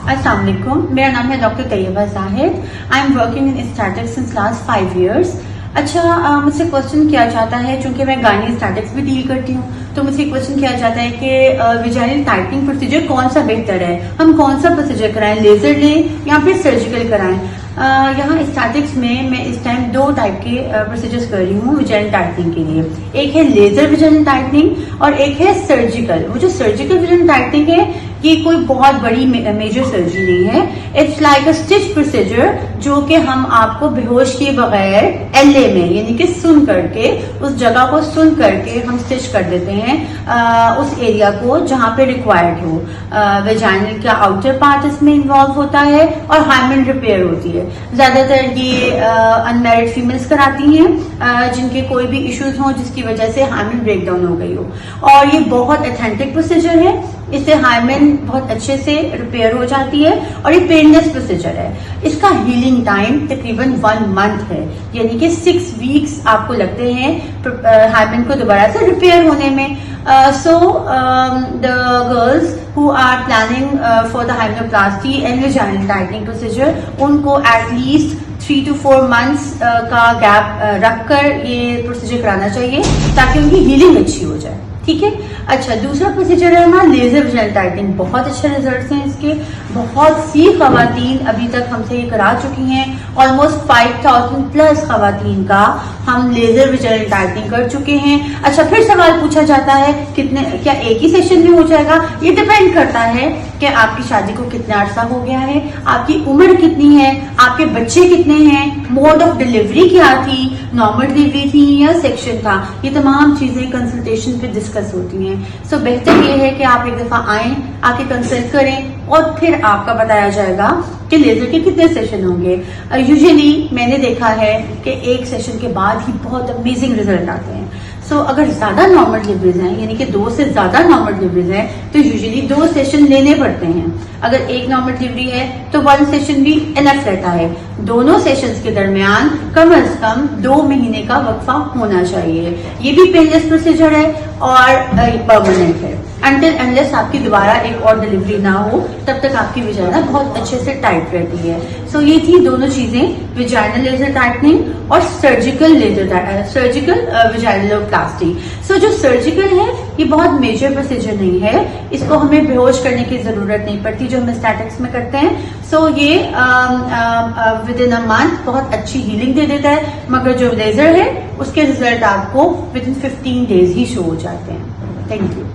अस्सलाम वालेकुम, मेरा नाम है doctor Tayyaba Zahid. I am working in statics since last 5 years। अच्छा, मुझसे क्वेश्चन किया जाता है, चूंकि मैं गायनी स्टैटिक्स भी डील करती हूँ, तो मुझसे क्वेश्चन किया जाता है कि विजाइनल टाइटनिंग प्रोसीजर कौन सा बेहतर है, हम कौन सा प्रोसीजर कराएं, लेजर लें या फिर सर्जिकल कराएं। यहाँ स्टैटिक्स में मैं इस टाइम 2 टाइप के प्रोसीजर्स कर रही हूँ विजाइनल टाइटनिंग के लिए। एक है लेजर विजाइनल टाइटनिंग और एक है सर्जिकल। वो जो सर्जिकल विजाइनल टाइटनिंग है, ये कोई बहुत बड़ी मेजर सर्जरी नहीं है। It's like a stitch procedure, जो कि हम आपको बेहोश किए बगैर एलए में, यानी कि सुन करके, उस जगह को सुन करके हम स्टिच कर देते हैं उस एरिया को जहां पे रिक्वायर्ड हो। वेजाइनल का आउटर पार्ट इसमें इन्वॉल्व होता है और हाइमेन रिपेयर होती है। ज्यादातर ये अनमैरिड फीमेल्स कराती हैं जिनके कोई भी इश्यूज हो जिसकी वजह से हाइमेन ब्रेकडाउन हो गई हो, और ये बहुत ऑथेंटिक प्रोसीजर है। इससे हाइमेन बहुत अच्छे से रिपेयर हो जाती है और ये पेनलेस प्रोसीजर है। इसका हीलिंग टाइम तकरीबन 1 month है, यानी कि 6 weeks आपको लगते हैं हाइमेन को दोबारा से रिपेयर होने में। So the girls who are planning for the hymenoplasty and vaginal tightening procedure, उनको एटलीस्ट 3 to 4 months का गैप रखकर ये प्रोसीजर कराना चाहिए ताकि उनकी हीलिंग अच्छी हो जाए। ठीक है। अच्छा, दूसरा प्रोसीजर है हमारा लेजर विजाइनल टाइटनिंग। बहुत अच्छे रिजल्ट्स हैं इसके। बहुत सी खवातीन अभी तक हमसे ये करा चुकी हैं। ऑलमोस्ट 5000 प्लस खवातीन का हम लेजर विजाइनल टाइटनिंग कर चुके हैं। अच्छा, फिर सवाल पूछा जाता है क्या एक ही सेशन में हो जाएगा? ये डिपेंड करता है कि आपकी शादी को कितना अरसा हो गया है, आपकी उम्र कितनी है, आपके बच्चे कितने हैं, मोड ऑफ डिलीवरी क्या थी, नॉर्मल डिलीवरी थी या सेक्शन था। ये तमाम चीजें कंसल्टेशन पे डिस्कस होती हैं। सो बेहतर ये है कि आप एक दफा आएं, आके कंसल्ट करें और फिर आपका बताया जाएगा कि लेजर के कितने सेशन होंगे। यूजुअली मैंने देखा है कि एक सेशन के बाद ही बहुत अमेजिंग रिजल्ट आते हैं। सो अगर ज्यादा नॉर्मल डिलीवरीज हैं, यानी कि 2 से ज्यादा नॉर्मल डिलीवरीज हैं, तो यूजुअली 2 सेशन लेने पड़ते हैं। अगर एक नॉर्मल डिलीवरी है तो 1 सेशन भी इनफ रहता है। दोनों सेशंस के दरमियान कम से कम 2 महीने का वक्फा होना चाहिए। ये भी पेनलेस प्रोसीजर है और परमानेंट है। अनटिल अनलेस आपकी दोबारा एक और डिलीवरी ना हो, तब तक आपकी विजाइना बहुत अच्छे से टाइट रहती है। सो ये थी दोनों चीजें, विजाइनल लेजर टाइटनिंग और सर्जिकल विजाइनलोप्लास्टी। सो जो सर्जिकल है ये बहुत मेजर प्रोसीजर नहीं है, इसको हमें बेहोश करने की जरूरत नहीं पड़ती जो हम स्टैटिक्स में करते हैं। सो ये विद इन अ मंथ बहुत अच्छी हीलिंग दे देता है, मगर जो लेजर है उसके रिजल्ट आपको with in 15 days he show हो जाते हैं। Thank you.